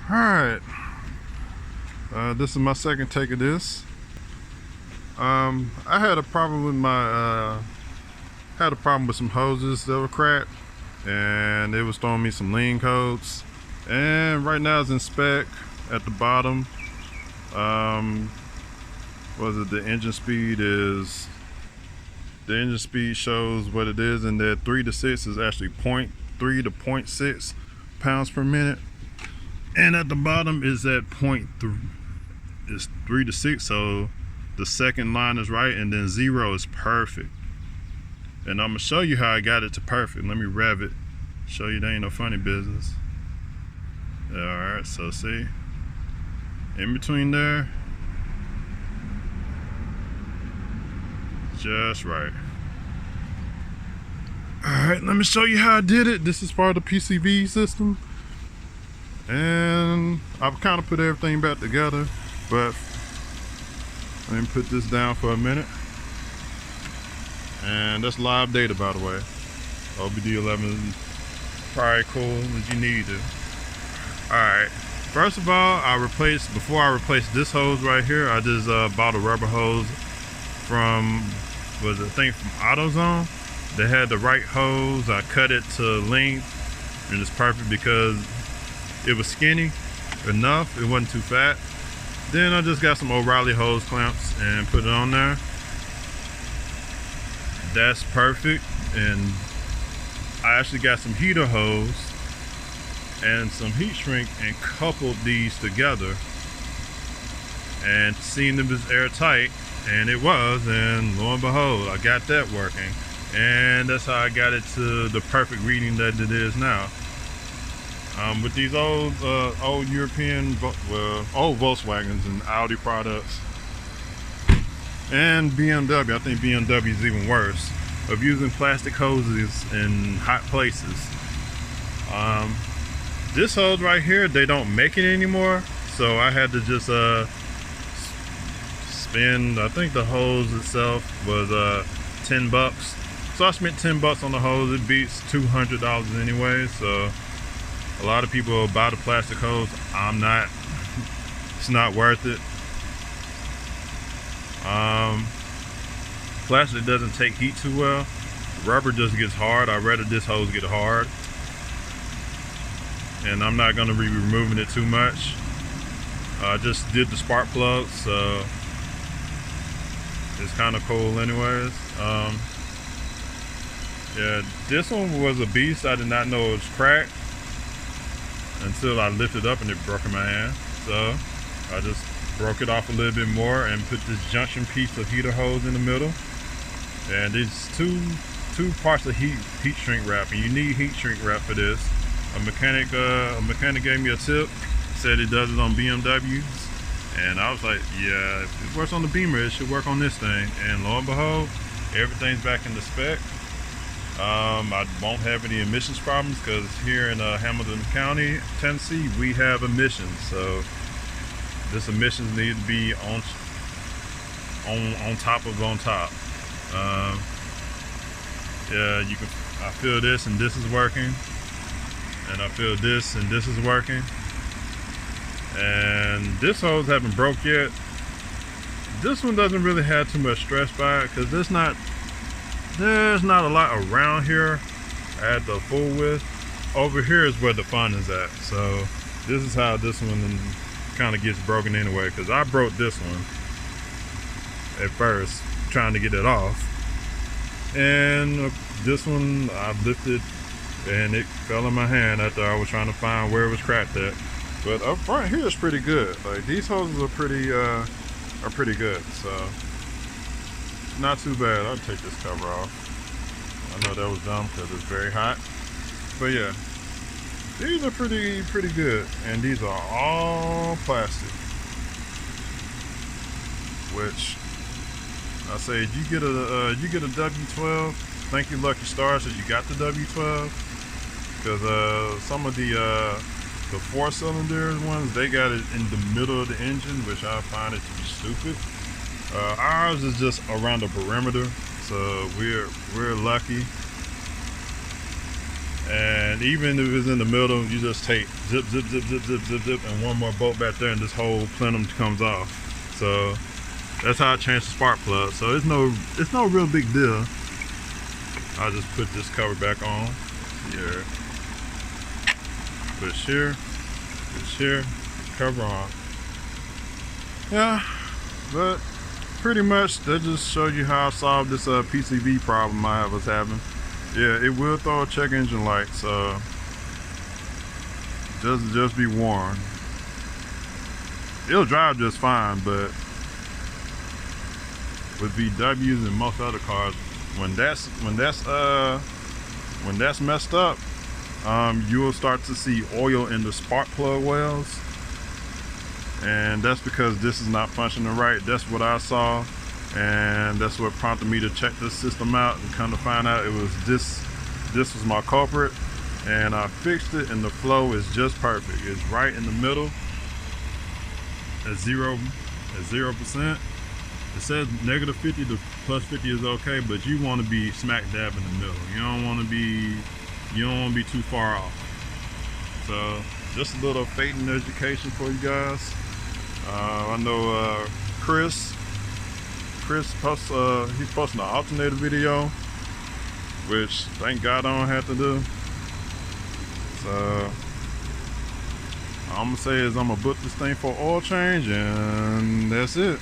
Alright, this is my second take of this. I had a problem with some hoses that were cracked, and it was throwing me some lean codes. And right now it's in spec at the bottom. The engine speed shows what it is, and that 3 to 6 is actually 0.3 to 0.6 pounds per minute. And at the bottom is at 0.3, it's 3 to 6, so the second line is right, and then 0 is perfect. And I'm gonna show you how I got it to perfect. Let me rev it, show you there ain't no funny business. Alright, so see, in between there, just right. Alright, let me show you how I did it. This is part of the PCV system, and I've kind of put everything back together, but let me put this down for a minute. And that's live data, by the way. OBD11 is probably cool as you need it. Alright, first of all, before I replaced this hose right here, I just bought a rubber hose from, from AutoZone. They had the right hose. I cut it to length, and it's perfect because it was skinny enough, it wasn't too fat. Then I just got some O'Reilly hose clamps and put it on there. That's perfect. And I actually got some heater hose and some heat shrink and coupled these together and seen them as airtight, and it was, and lo and behold, I got that working. And that's how I got it to the perfect reading that it is now. With these old European, old Volkswagens and Audi products, and BMW, I think BMW is even worse, of using plastic hoses in hot places. This hose right here, they don't make it anymore, so I had to just spend, I think the hose itself was $10. So I spent $10 on the hose. It beats $200 anyway, so a lot of people will buy the plastic hose. I'm not. It's not worth it. Plastic doesn't take heat too well. Rubber just gets hard. I'd rather this hose get hard. And I'm not going to be removing it too much. I just did the spark plugs, so it's kind of cool anyways. Yeah, this one was a beast. I did not know it was cracked until I lifted it up and it broke in my hand. So I just broke it off a little bit more and put this junction piece of heater hose in the middle. And these two parts of heat shrink wrap, and you need heat shrink wrap for this. A mechanic gave me a tip, said it does it on BMWs, and I was like, yeah, if it works on the Beamer, it should work on this thing. And lo and behold, everything's back in the spec. I won't have any emissions problems because here in Hamilton County, Tennessee, we have emissions. So this emissions need to be on top of on top. Yeah, I feel this and this is working, and I feel this and this is working. And this hose haven't broke yet. This one doesn't really have too much stress by it because there's not a lot around here at the full width. Over here is where the fun is at. So this is how this one kind of gets broken anyway, because I broke this one at first trying to get it off, and this one I lifted and it fell in my hand after I was trying to find where it was cracked at. But up front here is pretty good. Like, these hoses are pretty good, so not too bad. I'll take this cover off. I know that was dumb because it's very hot, but yeah, these are pretty good, and these are all plastic. Which I say, you get a W12. Thank you, lucky stars, that you got the W12, because some of the 4-cylinder ones, they got it in the middle of the engine, which I find it to be stupid. Ours is just around the perimeter, so we're lucky. And even if it's in the middle, you just take zip, zip, zip, zip, zip, zip, zip, and one more bolt back there, and this whole plenum comes off. So that's how I change the spark plug. So it's no real big deal. I'll just put this cover back on here. Push here, cover on. Yeah, but pretty much that just show you how I solved this PCV problem I was having. Yeah, it will throw a check engine light, so just be warned. It'll drive just fine, but with VWs and most other cars, when that's messed up, you will start to see oil in the spark plug wells, and that's because this is not functioning right. That's what I saw, and that's what prompted me to check this system out and come to find out it was this was my culprit, and I fixed it, and the flow is just perfect. It's right in the middle at 0%. It says -50 to +50 is okay, but you want to be smack dab in the middle. You don't want to be too far off. So just a little Phaeton education for you guys. I know Chris posts he's posting an alternator video, which thank God I don't have to do. So all I'm gonna say is I'm gonna book this thing for oil change, and that's it.